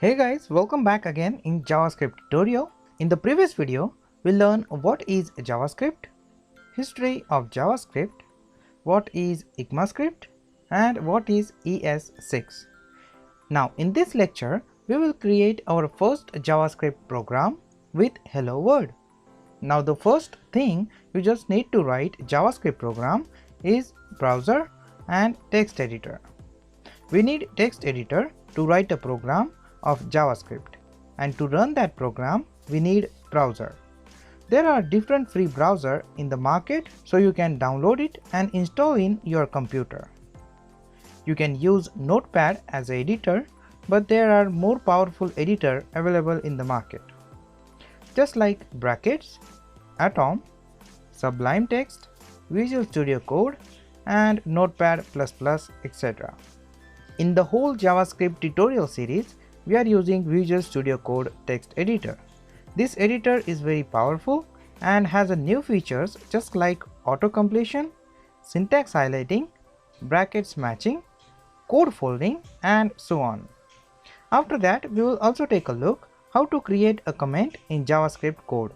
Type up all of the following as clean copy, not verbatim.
Hey guys, welcome back again in JavaScript tutorial. In the previous video, we learned what is JavaScript, history of JavaScript, what is ECMAScript, and what is ES6. Now in this lecture, we will create our first JavaScript program with Hello World. Now the first thing you just need to write JavaScript program is browser and text editor. We need text editor to write a program of JavaScript, and to run that program we need browser. There are different free browser in the market, so you can download it and install in your computer. You can use Notepad as an editor, but there are more powerful editor available in the market, just like Brackets, Atom, Sublime Text, Visual Studio Code, and Notepad++, etc. In the whole JavaScript tutorial series, we are using Visual Studio Code text editor. This editor is very powerful and has a new features just like auto completion, syntax highlighting, brackets matching, code folding, and so on. After that, we will also take a look how to create a comment in JavaScript code.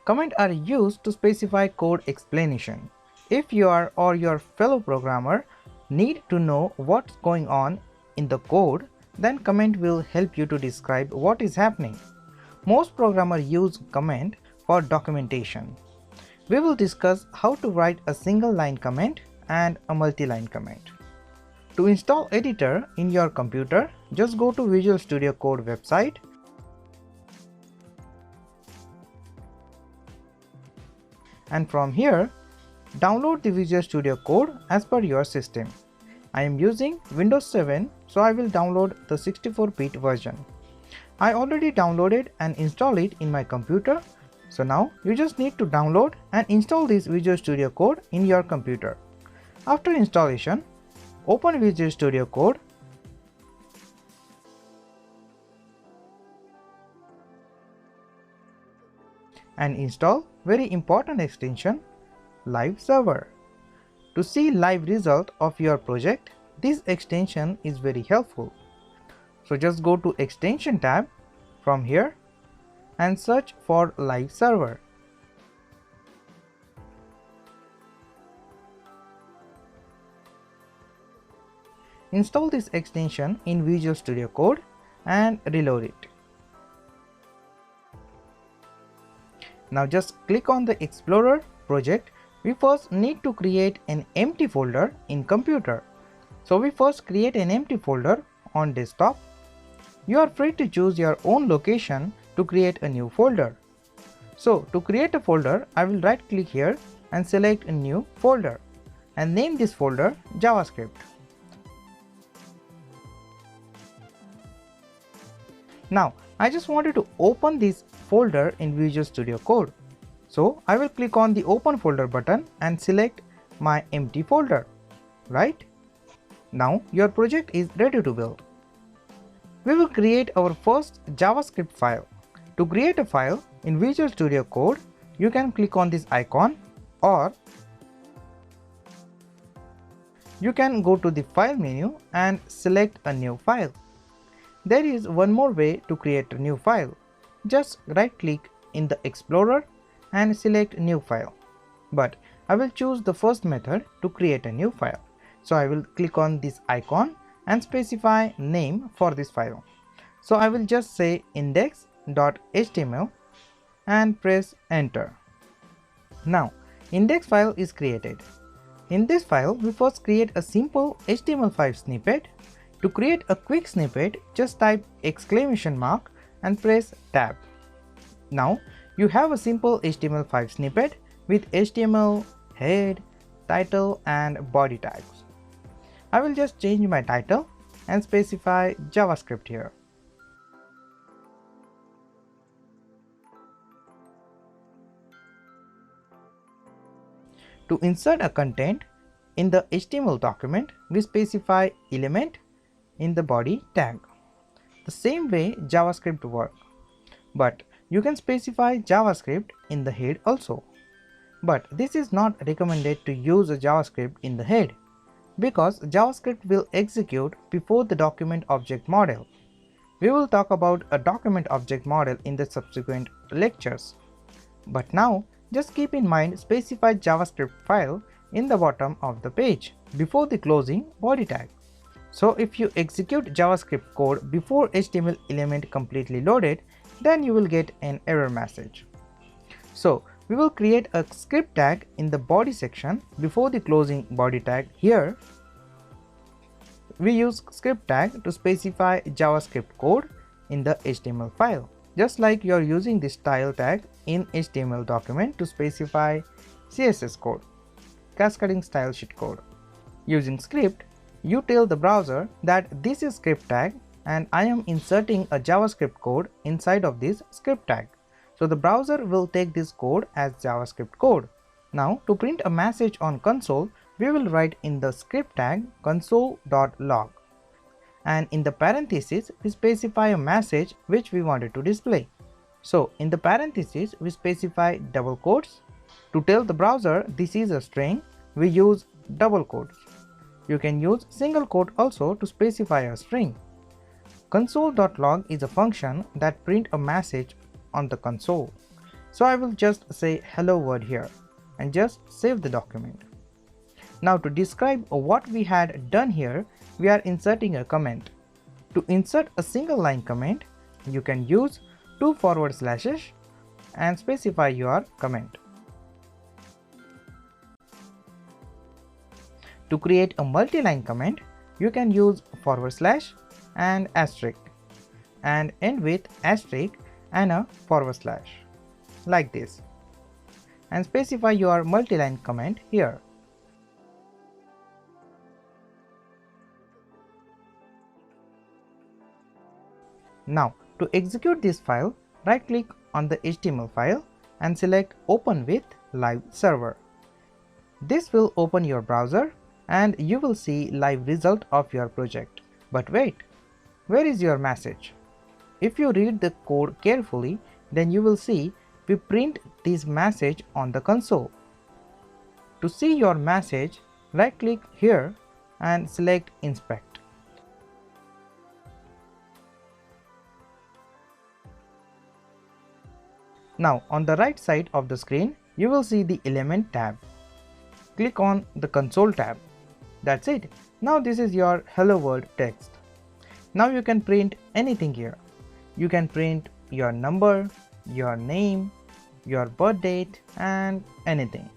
Comments are used to specify code explanation. If you are or your fellow programmer need to know what's going on in the code, then comment will help you to describe what is happening. Most programmers use comment for documentation. We will discuss how to write a single line comment and a multi-line comment. To install editor in your computer, just go to Visual Studio Code website and from here download the Visual Studio Code as per your system. I am using Windows 7, so I will download the 64-bit version. I already downloaded and installed it in my computer, so now you just need to download and install this Visual Studio Code in your computer. After installation, open Visual Studio Code and install very important extension Live Server. To see live result of your project, this extension is very helpful. So just go to Extension tab from here and search for Live Server. Install this extension in Visual Studio Code and reload it. Now just click on the Explorer project. We first need to create an empty folder in computer. So we first create an empty folder on desktop. You are free to choose your own location to create a new folder. So to create a folder, I will right click here and select a new folder and name this folder JavaScript. Now I just wanted to open this folder in Visual Studio Code. So I will click on the open folder button and select my empty folder, right? Now your project is ready to build. We will create our first JavaScript file. To create a file in Visual Studio Code, you can click on this icon or you can go to the file menu and select a new file. There is one more way to create a new file. Just right click in the Explorer and select new file, but I will choose the first method to create a new file. So I will click on this icon and specify name for this file. So I will just say index.html and press enter. Now index file is created. In this file we first create a simple HTML5 snippet. To create a quick snippet, just type exclamation mark and press tab. Now you have a simple HTML5 snippet with HTML, head, title and body tags. I will just change my title and specify JavaScript here. To insert a content in the HTML document, we specify element in the body tag. The same way JavaScript works, but you can specify JavaScript in the head also. But this is not recommended to use a JavaScript in the head because JavaScript will execute before the document object model. We will talk about a document object model in the subsequent lectures. But now, just keep in mind specified JavaScript file in the bottom of the page before the closing body tag. So if you execute JavaScript code before HTML element completely loaded, then you will get an error message. So we will create a script tag in the body section before the closing body tag. Here we use script tag to specify JavaScript code in the HTML file, just like you are using the style tag in HTML document to specify CSS code, cascading style sheet code. Using script, you tell the browser that this is script tag and I am inserting a JavaScript code inside of this script tag. So the browser will take this code as JavaScript code. Now to print a message on console, we will write in the script tag console.log, and in the parentheses we specify a message which we wanted to display. So in the parentheses we specify double quotes. To tell the browser this is a string, we use double quotes. You can use single quote also to specify a string. Console.log is a function that print a message on the console. So I will just say hello world here and just save the document. Now to describe what we had done here, we are inserting a comment. To insert a single line comment, you can use 2 forward slashes and specify your comment. To create a multi-line comment, you can use forward slash and asterisk and end with asterisk and a forward slash like this, and specify your multi-line comment here. Now to execute this file, right click on the HTML file and select Open with Live Server. This will open your browser and you will see live result of your project. But wait, where is your message? If you read the code carefully, then you will see we print this message on the console. To see your message, right click here and select Inspect. Now on the right side of the screen, you will see the Element tab. Click on the Console tab. That's it. Now this is your Hello World text. Now you can print anything here. You can print your number, your name, your birth date and anything.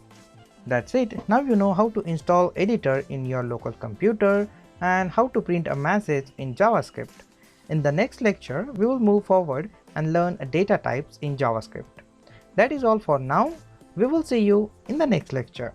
That's it. Now you know how to install editor in your local computer and how to print a message in JavaScript. In the next lecture, we will move forward and learn data types in JavaScript. That is all for now. We will see you in the next lecture.